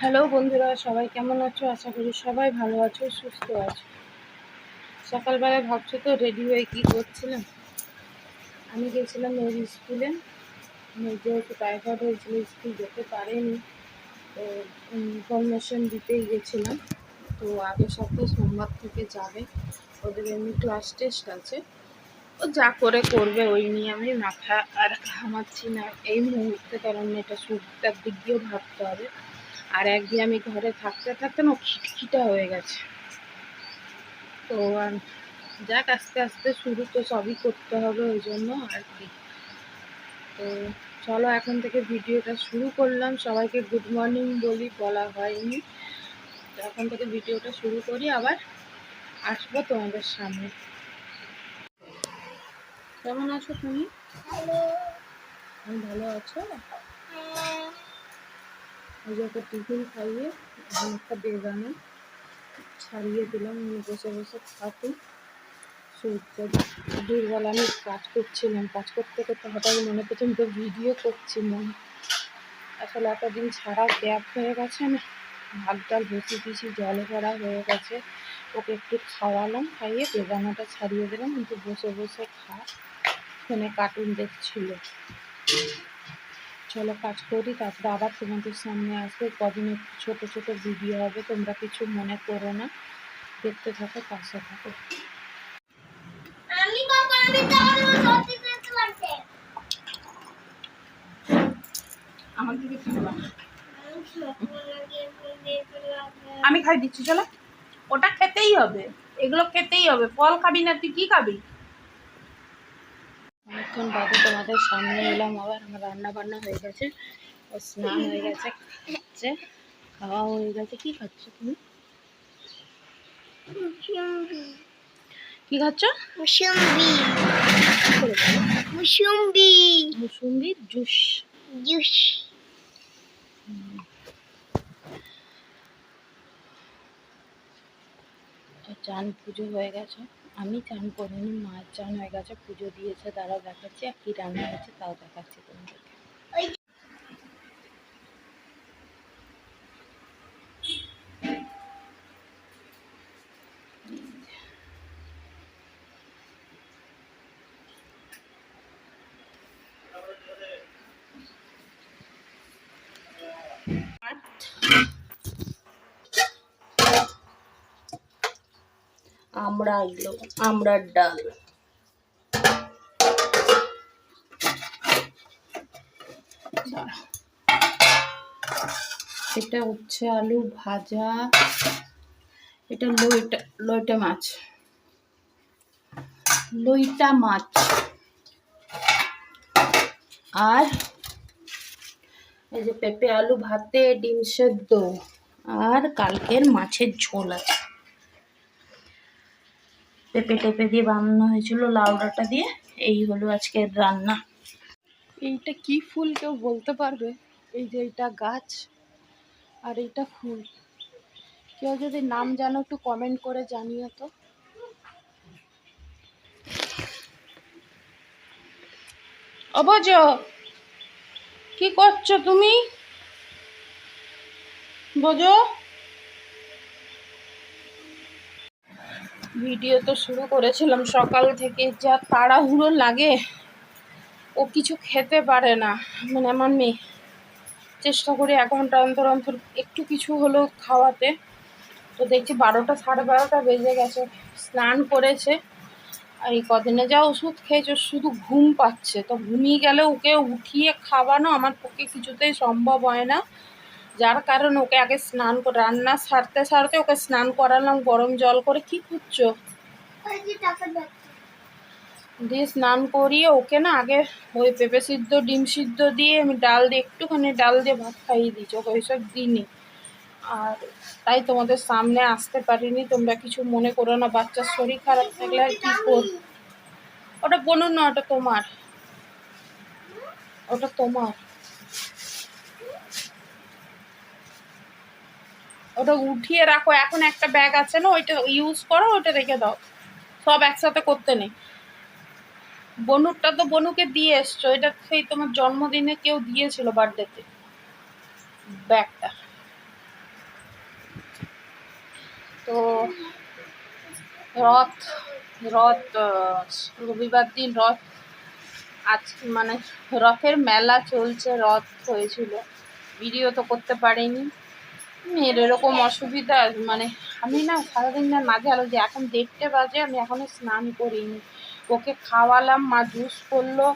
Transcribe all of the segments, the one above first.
Hello বন্ধুরা, সবাই কেমন আছো? আশা করি সবাই ভালো আছো, সুস্থ আছো। সকালবেলায় ভাবছো তো রেডি হয়ে কী করছিলাম? আমি গেছিলাম ওর স্কুলে। যেহেতু টাইফয়েড হয়েছিল, স্কুল যেতে পারেনি, তো ইনফরমেশন দিতেই গেছিলাম। তো আগের সপ্তাহে সোমবার থেকে যাবে, ওদের এমনি ক্লাস টেস্ট আছে। ও যা করে করবে, ওই নিয়ে আমি মাথা আর ঘামাচ্ছি না এই মুহূর্তে, কারণ এটা সুখটার দিক দিয়েও ভাবতে হবে। আর একদিন আমি ঘরে থাকতে থাকতে না খিটখিটা হয়ে গেছে। তো যাক, আস্তে আস্তে শুরু তো সবই করতে হবে, ওই জন্য আর কি। তো চলো এখন থেকে ভিডিওটা শুরু করলাম। সবাইকে গুড মর্নিং বলা হয়নি, তো এখন থেকে ভিডিওটা শুরু করি, আবার আসবো তোমাদের সামনে। কেমন আছো তুমি? আমি ভালো আছো? ওই যে একটা টিফিন খাইয়ে একটা বেদানা ছাড়িয়ে দিলাম, বসে বসে খাতে। দুর্বেলা আমি কাজ করছিলাম, কাজ করতে করতে হঠাৎ মনে করছে আমি তো ভিডিও করছি। মনে আসলে এতদিন ছাড়া গ্যাপ হয়ে গেছে, আমি ভাত ডাল বসিয়ে দিয়েছি, জলে ভরা হয়ে গেছে। ওকে একটু খাওয়ালাম, খাইয়ে বেদানাটা ছাড়িয়ে দিলাম, কিন্তু বসে বসে ফোনে কার্টুন দেখছিল। চলো কাজ করি, তারপরে আবার তোমাদের সামনে আসবে। কদিন একটু ছোটো ছোটো ভিডিও হবে, তোমরা কিছু মনে করো না, দেখতে থাকো, পাশে থাকো। আমার দিকে আমি খাই দিচ্ছি, চলো। ওটা খেতেই হবে, এগুলো খেতেই হবে। ফল খাবি না? তুই কি খাবি? অনেকক্ষণ বাদে তোমাদের সামনে এলাম আবার। আমার রান্না বান্না হয়ে গেছে, ও স্নান হয়ে গেছে, খাচ্ছে, খাওয়া হয়ে গেছে। কি খাচ্ছ তুমি? কি খাচ্ছ? মুসুম্বি জুস। চান পুজো হয়ে গেছে, আমি চান করিনি, মায়ের চান হয়ে গেছে, পুজো দিয়েছে, তারা দেখাচ্ছে। আর কি রান্না হয়েছে তাও দেখাচ্ছে তোমাদেরকে। আমড়ার ডাল, এটা হচ্ছে আলু ভাজা, এটা লইটা মাছ, আর এই যে পেঁপে আলু ভাতে, ডিম সেদ্ধ, আর কালকের মাছের ঝোল আছে। পেঁপে টেপে দিয়ে বানানো হয়েছিল, লাউ ডাঁটা দিয়ে। এই হলো আজকের রান্না। এইটা কি ফুল কেউ বলতে পারবে? এই যে এইটা গাছ আর এইটা ফুল, কেউ যদি নাম জানো একটু কমেন্ট করে জানিও তো। অবজ, কি করছো তুমি? বোঝো, ভিডিও তো শুরু করেছিলাম সকাল থেকে, যা তাড়াহুড়ো লাগে। ও কিছু খেতে পারে না, মানে আমার মেয়ে। চেষ্টা করি 1 ঘন্টা অন্তর অন্তর একটু কিছু হলেও খাওয়াতে। তো দেখছি 12টা 12:30 বেজে গেছে। স্নান করেছে, আর এই কদিনে যা ওষুধ খেয়েছে, শুধু ঘুম পাচ্ছে। তো ঘুমিয়ে গেলে ওকে উঠিয়ে খাওয়ানো আমার পক্ষে কিছুতেই সম্ভব হয় না। যার কারণে ওকে আগে স্নান করে, রান্না সারতে সারতে ওকে স্নান করালাম গরম জল করে। কি করছো? দিয়ে স্নান করিয়ে ওকে না আগে ওই পেঁপে সিদ্ধ, ডিম সিদ্ধ দিয়ে, আমি ডাল দিয়ে, একটুখানি ডাল দিয়ে ভাত খাইয়ে দিচ্ছি ওকে, ওইসব দিইনি। আর তাই তোমাদের সামনে আসতে পারিনি, তোমরা কিছু মনে করো না। বাচ্চার শরীর খারাপ থাকলে আর কি কর। ওটা বলুন না, ওটা তোমার, ওটা তোমার, ওটা উঠিয়ে রাখো। এখন একটা ব্যাগ আছে না, ওইটা ইউজ করো, ওইটা রেখে দাও। সব একসাথে করতে নেই। বনুরটা তো বনুকে দিয়ে এসছো, এটা সেই তোমার জন্মদিনে কেউ দিয়েছিল, বার্থডেতে ব্যাগটা। তো রথ রথ রবিবার দিন রথ, আজ মানে রথের মেলা চলছে, রথ হয়েছিল, ভিডিও তো করতে পারিনি। মেয়ের এরকম অসুবিধা, মানে আমি না সারাদিন না নাজেহাল যে এখন 1:30 বাজে, আমি এখনো স্নান করিনি। ওকে খাওয়ালাম, মা জুস করলো,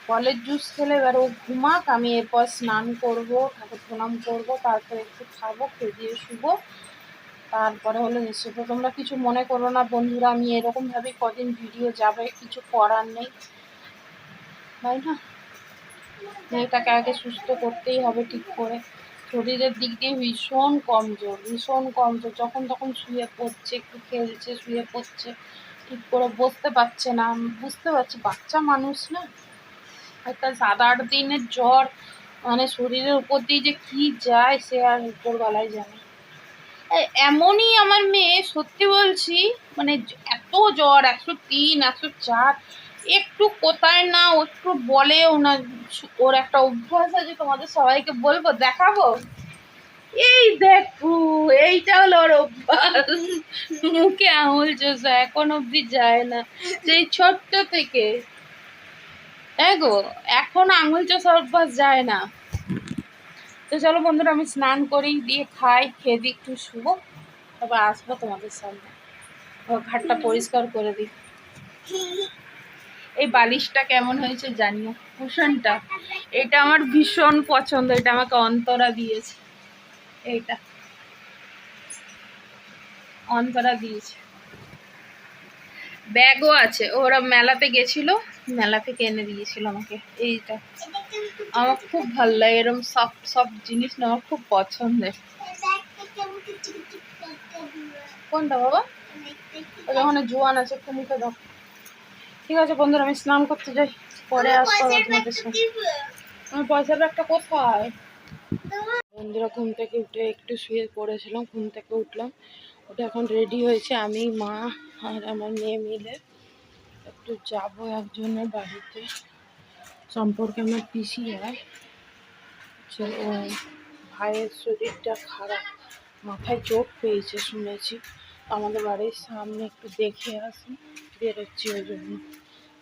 ফলের জুস খেলে, এবার ও ঘুমাক, আমি এরপর স্নান করব, ঠাকুর প্রণাম করবো, তারপরে একটু খাবো, খেয়ে দিয়ে শুবো, তারপরে হলো এসে। তো তোমরা কিছু মনে করো না বন্ধুরা, আমি এরকমভাবেই কদিন ভিডিও যাবে, কিছু করার নেই, তাই না? মেয়েটাকে আগে সুস্থ করতেই হবে ঠিক করে। শরীরের দিক দিয়ে ভীষণ কমজোর, ভীষণ কমজোর, যখন তখন শুয়ে পড়ছে, একটু খেলছে শুয়ে পড়ছে, ঠিক করে বসতে পারছে না। বুঝতে পারছি বাচ্চা মানুষ না, একটা 7-8 দিনের জ্বর, মানে শরীরের উপর দিয়ে যে কি যায় সে আর উপরবেলায় জানে। এমনই আমার মেয়ে, সত্যি বলছি, মানে এত জ্বর, 103, 104, একটু কোথায় না ও একটু বলেও না। ওর একটা অভ্যাস আছে, তোমাদের সবাইকে বলবো, দেখাবো, এই দেখো, এইটা হলো ওর অভ্যাস, মুখে আঙুল চোষা, এখন অব্দি যায় না, সেই ছোট্ট থেকে। গো এখন আঙুল চোষা অভ্যাস যায় না। তো চলো বন্ধুরা, আমি স্নান করি, দিয়ে খাই, খেয়ে দিয়ে একটু শুবো, তারপর আসবো তোমাদের সামনে। ঘাটটা পরিষ্কার করে দিই। এই বালিশটা কেমন হয়েছে জানিও, কুশনটা, এটা আমার ভীষণ পছন্দ, এটা আমাকে অন্তরা দিয়েছে, এইটা অন্তরা দিয়েছে। ব্যাগও আছে, ওরা মেলাতে গেছিল, মেলা থেকে এনে দিয়েছিল আমাকে এইটা। আমার খুব ভালো লাগে এরকম সফট সফট জিনিস না, আমার খুব পছন্দের। কোনটা বাবা? ওখানে জোয়ান আছে, একটু মুখে দাও। ঠিক আছে বন্ধুরা, আমি স্নান করতে যাই, পরে আসবো আপনাদের সাথে। আমার পয়সা ব্যাগটা কোথায়? বন্ধুরা, ঘুম থেকে উঠে একটু শুয়ে পড়েছিলাম, ঘুম থেকে উঠলাম, ওটা এখন রেডি হয়েছে, আমি, মা আর আমার মেয়ে মিলে একটু যাবো একজনের বাড়িতে, সম্পর্কে আমার পিসি হয়, ও ভাইয়ের শরীরটা খারাপ, মাথায় চোট পেয়েছে শুনেছি, আমাদের বাড়ির সামনে একটু দেখে আসি, বেরোচ্ছি ওই জন্য।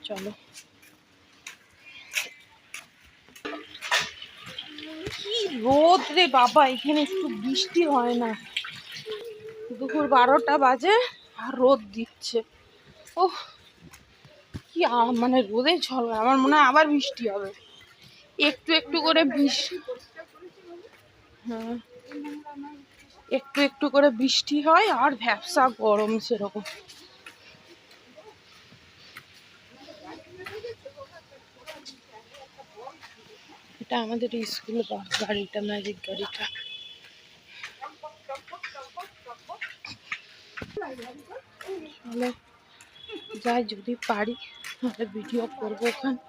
চলো। কি রোদ রে বাবা, এখানে একটু বৃষ্টি হয় না, দুপুর 12টা বাজে আর রোদ দিচ্ছে। ও কি মানে রোদে ঝলকা, আমার মনে হয় আবার বৃষ্টি হবে, একটু একটু করে বৃষ্টি, হ্যাঁ একটু একটু করে বৃষ্টি হয় আর ভ্যাপসা গরম সেরকম। এটা আমাদের স্কুল বাস গাড়িটা, ম্যাজিক গাড়িটা। তাহলে যাই, যদি পারি তাহলে ভিডিও করবো, ওখানে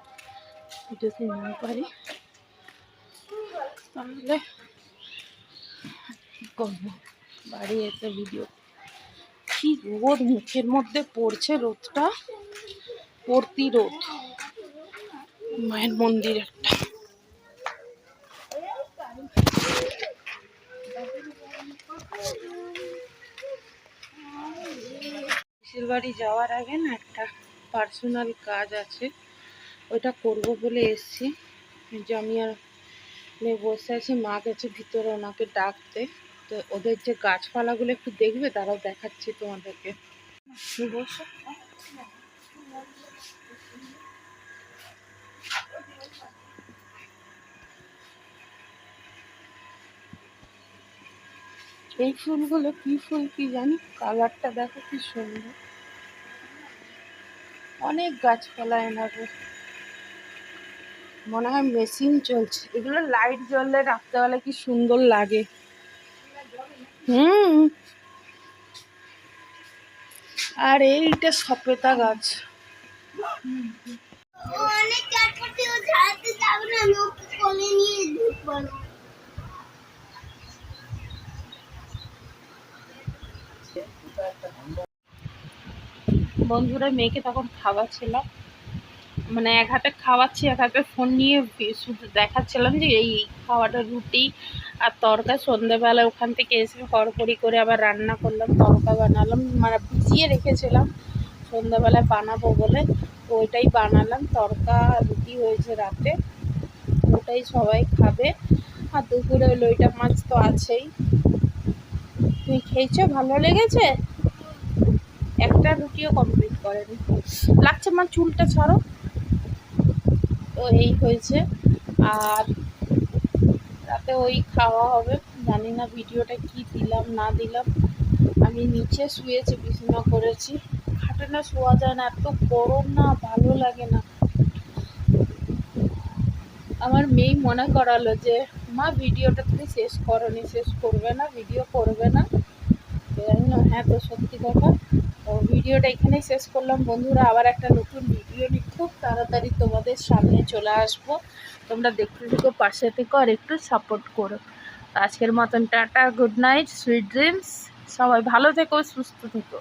যদি না পারি তাহলে করবো বাড়ি এসে ভিডিও। কি রোদ মুখের মধ্যে পড়ছে, রোদটা পড়তি রোদ। মায়ের মন্দির একটা, পিসির বাড়ি যাওয়ার আগে না একটা পার্সোনাল কাজ আছে, ওইটা করব বলে এসছি। যে আমি আর মেয়ে বসে আছি, মা গেছে ভিতরে ওনাকে ডাকতে, তো ওদের যে গাছপালাগুলো একটু দেখবে, তারাও দেখাচ্ছি তোমাদেরকে। বসো। এই ফুলগুলো কি ফুল কি জানি, কালারটা দেখো কি সুন্দর, অনেক গাছপালা এনাবে, মনে হয় মেশিন চলছে, এগুলো লাইট জ্বললে রাত্রেবেলা কি সুন্দর লাগে। আর এইটা সপেতা গাছ। বন্ধুরা, মেয়েকে তখন খাওয়াচ্ছিলাম, মানে এক হাতে খাওয়াচ্ছি, এক হাতে ফোন নিয়ে শুধু দেখাচ্ছিলাম যে এই খাওয়াটা রুটি আর তরকা সন্ধেবেলা ওখান থেকে এসে হড়বড়ি করে আবার রান্না করলাম, তরকা বানালাম, মানে ভিজিয়ে রেখেছিলাম সন্ধ্যাবেলায় বানাবো বলে, তো ওইটাই বানালাম। তরকা রুটি হয়েছে রাতে, ওটাই সবাই খাবে। আর দুপুরে লইটা মাছ তো আছেই। তুমি খেয়েছো? ভালো লেগেছে? একটা রুটিও কমপ্লিট করেনি। লাগছে মা, চুলটা ছাড়ো। তো এই হয়েছে। আর রাতে ওই খাওয়া হবে। জানি না ভিডিওটা কি দিলাম না দিলাম। আমি নিচে শুয়েছি, বিছানা করেছি, খাটে না শোয়া যায় না, এত গরম না, ভালো লাগে না। আমার মেয়ে মনে করালো যে মা ভিডিওটা তুমি শেষ করনি, শেষ করবে না, ভিডিও করবে না। তো আমি বললাম হ্যাঁ, তো সত্যি কথা। তো ভিডিওটা এখানেই শেষ করলাম বন্ধুরা। আবার একটা নতুন ভিডিও নিয়ে খুব তাড়াতাড়ি তোমাদের সামনে চলে আসবো। তোমরা দেখতে থেকো, পাশে থেকো, আর একটু সাপোর্ট করো। আজকের মতন tata, good night, sweet dreams. সবাই ভালো থেকো, সুস্থ থেকো।